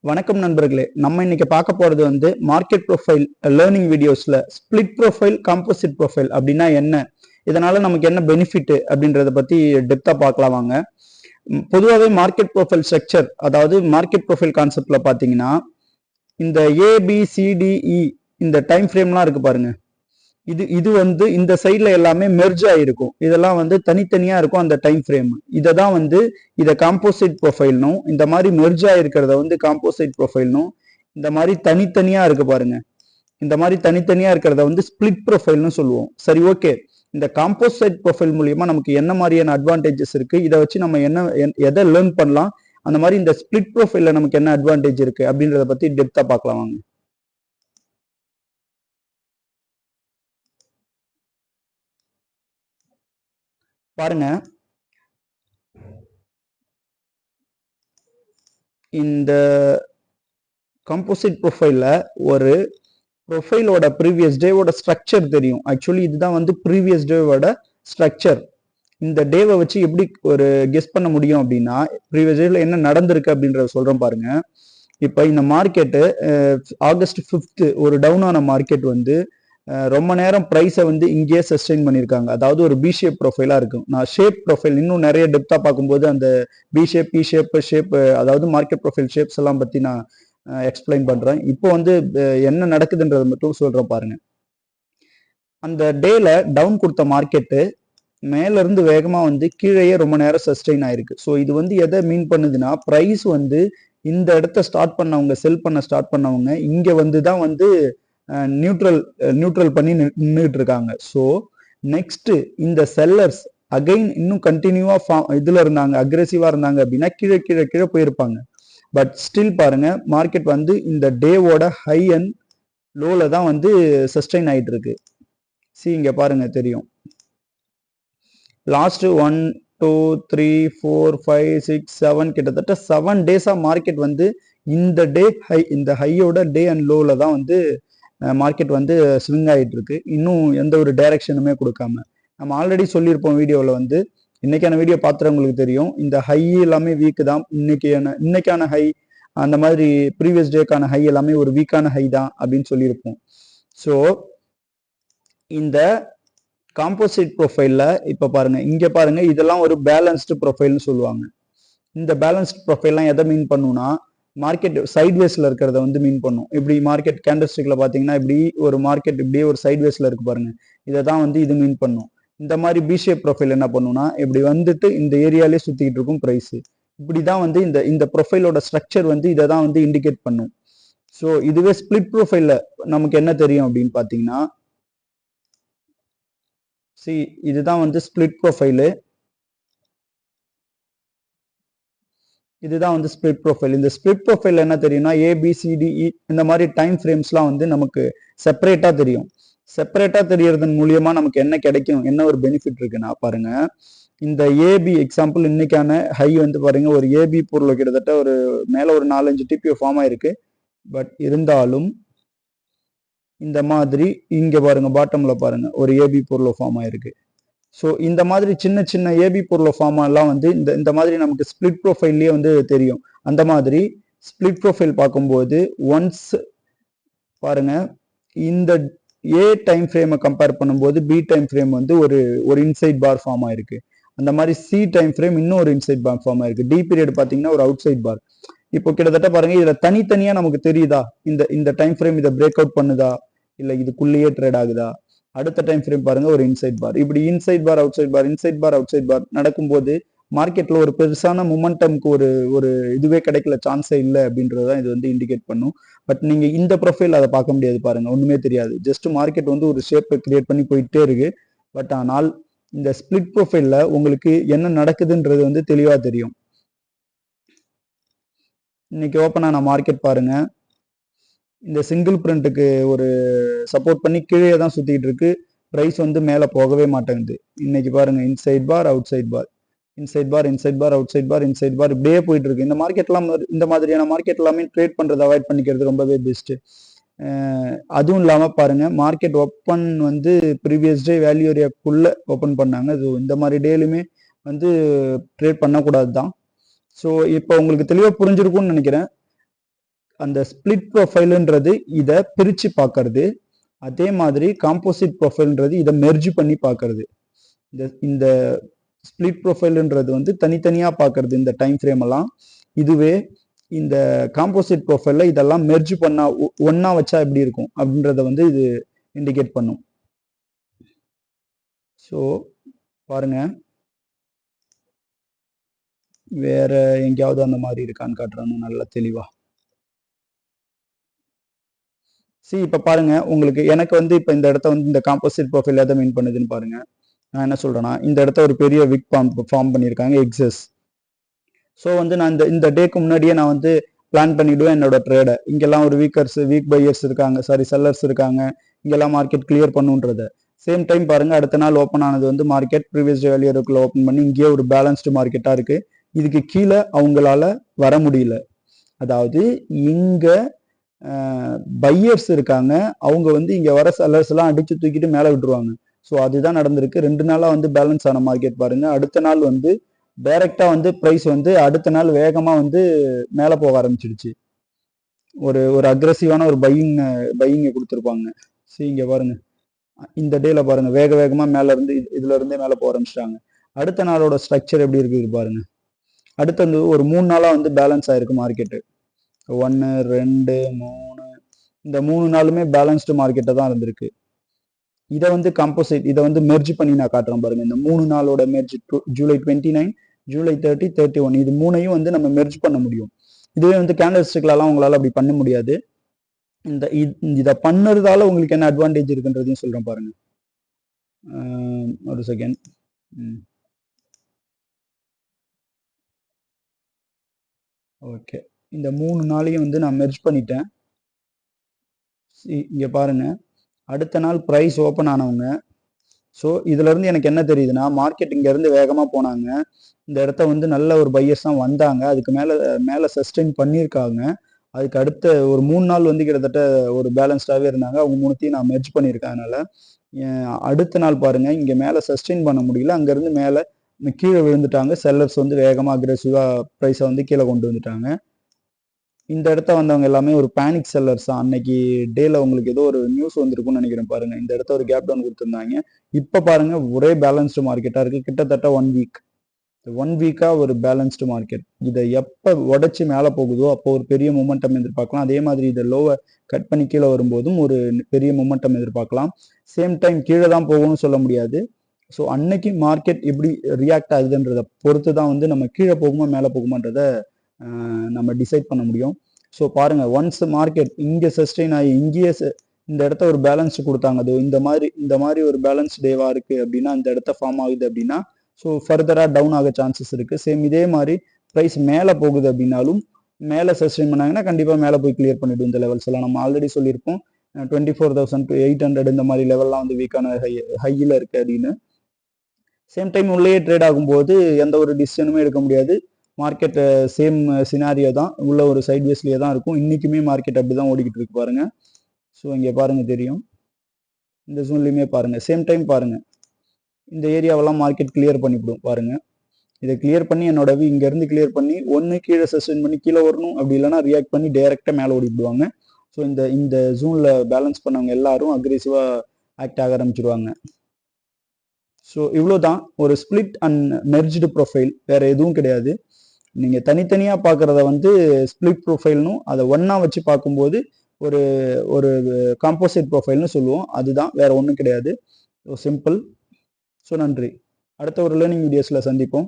வணக்கம் நண்பர்களே. நம்ம இன்னைக்கு பார்க்க போறது வந்து மார்க்கெட் ப்ரொஃபைல் லேர்னிங் வீடியோஸ்ல ஸ்பிளிட் ப்ரொஃபைல், காம்போசிட் ப்ரொஃபைல் அப்படின்னா என்ன, இதனால நமக்கு என்ன பெனிஃபிட் அப்படின்றத பத்தி டெப்தா பார்க்கலாம் வாங்க. பொதுவாகவே மார்க்கெட் ப்ரொஃபைல் ஸ்ட்ரக்சர், அதாவது மார்க்கெட் ப்ரொஃபைல் கான்செப்ட்ல பாத்தீங்கன்னா இந்த ABCDE இந்த டைம் ஃப்ரேம்லாம் இருக்கு பாருங்க. இது வந்து இந்த சைட்ல எல்லாமே மெர்ஜ் ஆயிருக்கும். இதெல்லாம் வந்து தனித்தனியா இருக்கும் அந்த டைம் ஃப்ரேம். இதை தான் வந்து இதை காம்போசிட் ப்ரொஃபைல்னும், இந்த மாதிரி மெர்ஜ் ஆயிருக்கிறத வந்து காம்போசிட் ப்ரொஃபைல்னும், இந்த மாதிரி தனித்தனியா இருக்கு பாருங்க, இந்த மாதிரி தனித்தனியா இருக்கிறத வந்து ஸ்பிளிட் ப்ரொஃபைல்னு சொல்லுவோம். சரி, ஓகே. இந்த காம்போசைட் ப்ரொஃபைல் மூலியமா நமக்கு என்ன மாதிரியான அட்வான்டேஜஸ் இருக்கு, இதை வச்சு நம்ம எதை லேர்ன் பண்ணலாம், அந்த மாதிரி இந்த ஸ்பிளிட் ப்ரொஃபைல்ல நமக்கு என்ன அட்வான்டேஜ் இருக்கு அப்படின்றத பத்தி டெப்தா பார்க்கலாம் வாங்க. பாருங்க, இந்த காம்போசிட் ப்ரொஃபைல்ல ஒரு ப்ரொஃபைலோட ப்ரீவியஸ் டேவோட ஸ்ட்ரக்சர் தெரியும். ஆக்சுவலி இதுதான் வந்து ப்ரீவியஸ் டேவோட ஸ்ட்ரக்சர். இந்த டேவை வச்சு எப்படி ஒரு கெஸ் பண்ண முடியும் அப்படின்னா, ப்ரீவியஸ் டேல என்ன நடந்திருக்கு அப்படின்றத சொல்றேன் பாருங்க. இப்போ இந்த மார்க்கெட்டு ஆகஸ்ட் 5 ஒரு டவுன் ஆன மார்க்கெட் வந்து ரொம்ப நேரம் ப்ரைஸை வந்து இங்கேயே சஸ்டெயின் பண்ணியிருக்காங்க. அதாவது ஒரு பி ஷேப் ப்ரொஃபைலாக இருக்கும். நான் ஷேப் ப்ரொஃபைல் இன்னும் நிறைய டெப்த்தாக பார்க்கும்போது அந்த பி ஷேப், பி ஷேப், அதாவது மார்க்கெட் ப்ரொஃபைல் ஷேப்ஸ் எல்லாம் பற்றி நான் எக்ஸ்பிளைன் பண்ணுறேன். இப்போ வந்து என்ன நடக்குதுன்றதை மட்டும் சொல்கிறேன் பாருங்க. அந்த டேல டவுன் கொடுத்த மார்க்கெட்டு மேலேருந்து வேகமாக வந்து கீழேயே ரொம்ப நேரம் சஸ்டெயின் ஆயிருக்கு. ஸோ இது வந்து எதை மீன் பண்ணுதுன்னா, ப்ரைஸ் வந்து இந்த இடத்த ஸ்டார்ட் பண்ணவங்க, செல் பண்ண ஸ்டார்ட் பண்ணவங்க இங்கே வந்து தான் வந்து நியூட்ரல் பண்ணி நின்றுட்டு இருக்காங்க. ஸோ நெக்ஸ்ட் இந்த செல்லர்ஸ் அகைன் இன்னும் கண்டினியூவா இதுல இருந்தாங்க, அக்ரெசிவா இருந்தாங்க அப்படின்னா கீழே கீழே கீழே போயிருப்பாங்க. பட் ஸ்டில் பாருங்க, மார்க்கெட் வந்து இந்த டேவோட ஹை அண்ட் லோல தான் வந்து சஸ்டெயின் ஆயிட்டு இருக்கு. இங்க பாருங்க தெரியும். லாஸ்ட் 1 2 3 4 5 6 7 கிட்டத்தட்ட 7 டேஸா மார்க்கெட் வந்து இந்த டே ஹை, இந்த ஹையோட டே அண்ட் லோல தான் வந்து மார்க்கெட் வந்து ஸ்விங் ஆகிட்டு இருக்கு. இன்னும் எந்த ஒரு டைரக்ஷனுமே கொடுக்காம. நம்ம ஆல்ரெடி சொல்லியிருப்போம் வீடியோவில் வந்து, இன்னைக்கான வீடியோ பார்த்துறவங்களுக்கு தெரியும், இந்த ஹை எல்லாமே வீக்கு தான். இன்னைக்கான ஹை, அந்த மாதிரி ப்ரீவியஸ் டேக்கான ஹை எல்லாமே ஒரு வீக்கான ஹை தான் அப்படின்னு சொல்லியிருப்போம். ஸோ இந்த காம்போசிட் ப்ரொஃபைல்ல இப்போ பாருங்க, இங்க பாருங்க, இதெல்லாம் ஒரு பேலன்ஸ்டு ப்ரொஃபைல்னு சொல்லுவாங்க. இந்த பேலன்ஸ்ட் ப்ரொஃபைல்லாம் எதை மீன் பண்ணுன்னா, மார்க்கெட் சைட்வேஸ்ல இருக்கிறத வந்து மீன் பண்ணும். இப்படி மார்க்கெட் கேண்டல்ஸ்டிக்ல பாத்தீங்கன்னா இப்படி ஒரு மார்க்கெட் இப்படியே ஒரு சைட்வேஸ்ல இருக்கு பாருங்க, இதை தான் வந்து இது மீன் பண்ணும். இந்த மாதிரி பி ஷேப் ப்ரொஃபைல் என்ன பண்ணுன்னா, இப்படி வந்துட்டு இந்த ஏரியாலே சுத்திக்கிட்டு இருக்கும் பிரைஸ். இப்படிதான் வந்து இந்த ப்ரொஃபைலோட ஸ்ட்ரக்சர் வந்து இதை தான் வந்து இண்டிகேட் பண்ணும். ஸோ இதுவே ஸ்பிளிட் ப்ரொஃபைல்ல நமக்கு என்ன தெரியும் அப்படின்னு பாத்தீங்கன்னா, இதுதான் வந்து ஸ்பிளிட் ப்ரொஃபைலு. இதுதான் வந்து ஸ்பிளிட் ப்ரொஃபைல். இந்த ஸ்பிளிட் ப்ரொஃபைல் என்ன தெரியும்னா, ABCDE இந்த மாதிரி டைம் ஃப்ரேம்ஸ்லாம் வந்து நமக்கு செப்பரேட்டா தெரியும். செப்பரேட்டா தெரியறதன் மூலியமா நமக்கு என்ன கிடைக்கும், என்ன ஒரு பெனிஃபிட் இருக்குன்னா பாருங்க, இந்த ஏபி எக்ஸாம்பிள் இன்னைக்கான ஹை வந்து பாருங்க, ஒரு ஏபி பொருள் கிட்டத்தட்ட ஒரு மேல ஒரு 4-5 டிபிஓ ஃபார்ம் ஆயிருக்கு. பட் இருந்தாலும் இந்த மாதிரி இங்க பாருங்க, பாட்டம்ல பாருங்க, ஒரு ஏபி பொருள் ஃபார்ம் ஆயிருக்கு. ஸோ இந்த மாதிரி சின்ன சின்ன ஏபி பொருள் ஃபார்ம் எல்லாம் வந்து இந்த மாதிரி நமக்கு ஸ்பிளிட் ப்ரொஃபைல்லேயே வந்து தெரியும். அந்த மாதிரி ஸ்பிளிட் ப்ரொஃபைல் பார்க்கும்போது ஒன்ஸ் பாருங்க, இந்த ஏ டைம் ஃப்ரேமை கம்பேர் பண்ணும்போது பி டைம் ஃப்ரேம் வந்து ஒரு இன்சைட் பார் ஃபார்ம் ஆயிருக்கு. அந்த மாதிரி சி டைம் ஃப்ரேம் இன்னும் ஒரு இன்சைட் பார் ஃபார்ம் ஆயிருக்கு. டி பீரியட் பார்த்தீங்கன்னா ஒரு அவுட் சைட் பார். இப்போ கிட்டத்தட்ட பாருங்க, இதுல தனித்தனியா நமக்கு தெரியுதா, இந்த டைம் ஃப்ரேம் இதை பிரேக் அவுட் பண்ணுதா, இல்லை இதுக்குள்ளேயே ட்ரேட் ஆகுதா. அடுத்த டைம் ஃப்ரேம் பாருங்க, ஒரு இன்சைட் பார். இப்படி இன்சைட் பார் அவுட் சைட் பார், இன்சைட் பார் அவுட் சைட் பார் நடக்கும்போது மார்க்கெட்ல ஒரு பெருசான மொமெண்டம்க்கு ஒரு இதுவே கிடைக்கல, சான்ஸே இல்லை அப்படின்றதான் இது வந்து இண்டிகேட் பண்ணும். பட் நீங்க இந்த ப்ரொஃபைல் அதை பார்க்க முடியாது பாருங்க, ஒண்ணுமே தெரியாது. ஜஸ்ட் மார்க்கெட் வந்து ஒரு ஷேப்பை கிரியேட் பண்ணி போயிட்டே இருக்கு. பட் ஆனால் இந்த ஸ்பிளிட் ப்ரொஃபைல்ல உங்களுக்கு என்ன நடக்குதுன்றது வந்து தெளிவா தெரியும். இன்னைக்கு ஓப்பன் ஆன மார்க்கெட் பாருங்க, இந்த சிங்கிள் பிரிண்ட்டுக்கு ஒரு சப்போர்ட் பண்ணி கீழே தான் சுத்திட்டு இருக்கு. பிரைஸ் வந்து மேல போகவே மாட்டேங்குது. இன்னைக்கு பாருங்க, இன்சைட் பார் அவுட் சைட் பார், இன்சைட் பார் இன்சைட் பார் அவுட் சைட் பார் இன்சைட் பார், இப்படியே போயிட்டு இருக்கு. இந்த மார்க்கெட்லாம், இந்த மாதிரியான மார்க்கெட் எல்லாமே ட்ரேட் பண்றதை அவாய்ட் பண்ணிக்கிறது ரொம்பவே பெஸ்ட். அதுவும் இல்லாம பாருங்க, மார்க்கெட் ஓப்பன் வந்து ப்ரீவியஸ் டே வேல்யூ ஏரியாக்குள்ள ஓப்பன் பண்ணாங்க. ஸோ இந்த மாதிரி டேலுமே வந்து ட்ரேட் பண்ணக்கூடாது தான். ஸோ இப்போ உங்களுக்கு தெளிவாக புரிஞ்சிருக்கும்னு நினைக்கிறேன். அந்த ஸ்பிளிட் ப்ரொஃபைல்ன்றது இதை பிரிச்சு பார்க்கறது, அதே மாதிரி காம்போசிட் ப்ரொஃபைல்ன்றது இதை மெர்ஜ் பண்ணி பார்க்கறது. இந்த ஸ்பிளிட் ப்ரொஃபைல்ன்றது வந்து தனித்தனியா பார்க்கறது இந்த டைம் ஃப்ரேம் எல்லாம். இதுவே இந்த காம்போசிட் ப்ரொஃபைல்ல இதெல்லாம் மெர்ஜ் பண்ணா ஒன்னா வச்சா எப்படி இருக்கும் அப்படின்றத வந்து இது இண்டிகேட் பண்ணும். ஸோ பாருங்க, வேற எங்கேயாவது அந்த மாதிரி இருக்கான்னு காட்டுறானு நல்லா தெளிவா. இப்ப பாருங்க, உங்களுக்கு எனக்கு வந்து இப்ப இந்த இடத்த வந்து இந்த காம்போசிட் ப்ரொஃபைல் எதை மீன் பண்ணுதுன்னு பாருங்க. நான் என்ன சொல்றேன்னா, இந்த இடத்த ஒரு பெரிய விக் ஃபார்ம் பண்ணியிருக்காங்க எக்ஸஸ். ஸோ வந்து நான் இந்த டேக்கு முன்னாடியே நான் வந்து பிளான் பண்ணிடுவேன் என்னோட ட்ரேடை. இங்கெல்லாம் ஒரு வீக் பையர்ஸ் இருக்காங்க, செல்லர்ஸ் இருக்காங்க, இங்கெல்லாம் மார்க்கெட் கிளியர் பண்ணுன்றத. சேம் டைம் பாருங்க, அடுத்த நாள் ஓப்பன் ஆனது வந்து மார்க்கெட் ப்ரீவியஸ் டே வேல்யூக்குள்ள ஓப்பன் பண்ணி இங்கேயே ஒரு பேலன்ஸ்டு மார்க்கெட்டா இருக்கு. இதுக்கு கீழே அவங்களால வர முடியல. அதாவது இங்க பையர்ஸ் இருக்காங்க, அவங்க வந்து இங்க வர செல்லர்ஸ் எல்லாம் அடிச்சு தூக்கிட்டு மேல விட்டுருவாங்க. ஸோ அதுதான் நடந்திருக்கு. 2 நாளா வந்து பேலன்ஸ் ஆன மார்க்கெட் பாருங்க. அடுத்த நாள் வந்து டைரக்டா வந்து பிரைஸ் வந்து அடுத்த நாள் வேகமா வந்து மேல போக ஆரம்பிச்சிடுச்சு. ஒரு அக்ரெசிவான ஒரு பையிங்க கொடுத்துருப்பாங்க. இங்க பாருங்க, இந்த டேல பாருங்க வேகமா மேல இருந்து இதுல இருந்தே மேல போக ஆரம்பிச்சிட்டாங்க. அடுத்த நாளோட ஸ்ட்ரக்சர் எப்படி இருக்குது பாருங்க. அடுத்து வந்து ஒரு 3 நாளா வந்து பேலன்ஸ் ஆயிருக்கு மார்க்கெட்டு. 1 2 3 இந்த 3 நாளுமே பேலன்ஸ்டு மார்க்கெட்டை தான் இருந்திருக்கு. இதை வந்து காம்போசிட் இதை வந்து மெர்ஜ் பண்ணி நான் காட்டுறேன் பாருங்க. இந்த 3 நாளோட மெர்ஜ் ஜூலை 29, ஜூலை 30, 31 இது 3ஐயும் வந்து நம்ம மெர்ஜ் பண்ண முடியும். இதுவே வந்து கேண்டல் ஸ்டிக்லாம் உங்களால அப்படி பண்ண முடியாது. இதை பண்ணுறதால உங்களுக்கு என்ன அட்வான்டேஜ் இருக்குன்றதையும் சொல்றேன் பாருங்க. ஒரு செகண்ட். ஓகே, இந்த 3 நாளையும் வந்து நான் மெர்ஜ் பண்ணிட்டேன். இங்க பாருங்க, அடுத்த நாள் பிரைஸ் ஓப்பன் ஆனவங்க. ஸோ இதுல இருந்து எனக்கு என்ன தெரியுதுன்னா, மார்க்கெட் இங்க இருந்து வேகமா போனாங்க. இந்த இடத்த வந்து நல்ல ஒரு பையர்ஸ் தான் வந்தாங்க. அதுக்கு மேல சஸ்டெயின் பண்ணியிருக்காங்க. அதுக்கு அடுத்த ஒரு 3 நாள் வந்து கிட்டத்தட்ட ஒரு பேலன்ஸ்டாவே இருந்தாங்க. அவங்க 3த்தையும் நான் மெர்ஜ் பண்ணியிருக்கேன். அதனால அடுத்த நாள் பாருங்க, இங்க மேல சஸ்டெயின் பண்ண முடியல. அங்க இருந்து மேல கீழே விழுந்துட்டாங்க. செல்லர்ஸ் வந்து வேகமா அக்ரெசிவா பிரைஸை வந்து கீழே கொண்டு வந்துட்டாங்க. இந்த இடத்த வந்தவங்க எல்லாமே ஒரு பேனிக் செல்லர்ஸ் தான். அன்னைக்கு டேல உங்களுக்கு ஏதோ ஒரு நியூஸ் வந்திருக்கும்னு நினைக்கிறேன் பாருங்க. இந்த இடத்த ஒரு கேப் டவுன் கொடுத்துருந்தாங்க. இப்ப பாருங்க ஒரே பேலன்ஸ்டு மார்க்கெட்டா இருக்கு. கிட்டத்தட்ட 1 வீக்கா ஒரு பேலன்ஸ்டு மார்க்கெட். இதை எப்ப உடைச்சு மேல போகுதோ அப்போ ஒரு பெரிய மொமெண்டம் எதிர்பார்க்கலாம். அதே மாதிரி இதை லோவை கட் பண்ணி கீழே வரும்போதும் ஒரு பெரிய மொமெண்டம் எதிர்பார்க்கலாம். சேம் டைம் கீழே தான் போகும்னு சொல்ல முடியாது. ஸோ அன்னைக்கு மார்க்கெட் எப்படி ரியாக்ட் ஆகுதுன்றதை பொறுத்து தான் வந்து நம்ம கீழே போகுமா மேலே போகுமான்றத நம்ம டிசைட் பண்ண முடியும். ஸோ பாருங்க, ஒன்ஸ் மார்க்கெட் இங்கே சஸ்டெயின் ஆகி இங்கேயே இந்த இடத்த ஒரு பேலன்ஸ் கொடுத்தாங்க. அது இந்த மாதிரி ஒரு பேலன்ஸ் டேவா இருக்கு அப்படின்னா, இந்த இடத்த ஃபார்ம் ஆகுது அப்படின்னா, ஸோ ஃபர்தரா டவுன் ஆக சான்சஸ் இருக்கு. சேம் இதே மாதிரி ப்ரைஸ் மேலே போகுது அப்படின்னாலும் மேலே சஸ்டெயின் பண்ணாங்கன்னா கண்டிப்பாக மேலே போய் கிளியர் பண்ணிடும் இந்த லெவல்ஸ் எல்லாம். நம்ம ஆல்ரெடி சொல்லியிருப்போம் 24,000 to 800 இந்த மாதிரி லெவல்லாம் வந்து வீக்கான ஹையில் இருக்கு அப்படின்னு. சேம் டைம் உள்ளே ட்ரேட் ஆகும்போது எந்த ஒரு டிசிஷனுமே எடுக்க முடியாது. மார்க்கெட் சேம் சினாரியோ தான், உள்ள ஒரு சைட்வேஸ்லேயே தான் இருக்கும். இன்னைக்குமே மார்க்கெட் அப்படி தான் ஓடிக்கிட்டு இருக்கு பாருங்க. ஸோ இங்கே பாருங்க தெரியும், இந்த ஜோன்லையுமே பாருங்க. சேம் டைம் பாருங்க, இந்த ஏரியாவெல்லாம் மார்க்கெட் கிளியர் பண்ணிவிடும் பாருங்க. இதை கிளியர் பண்ணி என்னோட இங்கேருந்து கிளியர் பண்ணி ஒன்று கீழே சஸ்டெயின் பண்ணி கீழே வரணும், அப்படி இல்லைன்னா ரியாக்ட் பண்ணி டைரெக்டாக மேலே ஓடிவிடுவாங்க. ஸோ இந்த ஜோனில் பேலன்ஸ் பண்ணவங்க எல்லாரும் அக்ரெசிவாக ஆக்ட் ஆக ஆரம்பிச்சிருவாங்க. ஸோ இவ்வளோதான் ஒரு ஸ்பிளிட் அண்ட் மெர்ஜ்டு ப்ரொஃபைல், வேற எதுவும் கிடையாது. நீங்க தனித்தனியா பார்க்கறத வந்து ஸ்பிளிட் ப்ரொஃபைல்னும், அதை ஒன்னா வச்சு பார்க்கும்போது ஒரு ஒரு காம்போசிட் ப்ரொஃபைல்னு சொல்லுவோம். அதுதான், வேற ஒன்றும் கிடையாது. So simple. ஸோ நன்றி. அடுத்த ஒரு லேர்னிங் வீடியோஸ்ல சந்திப்போம்.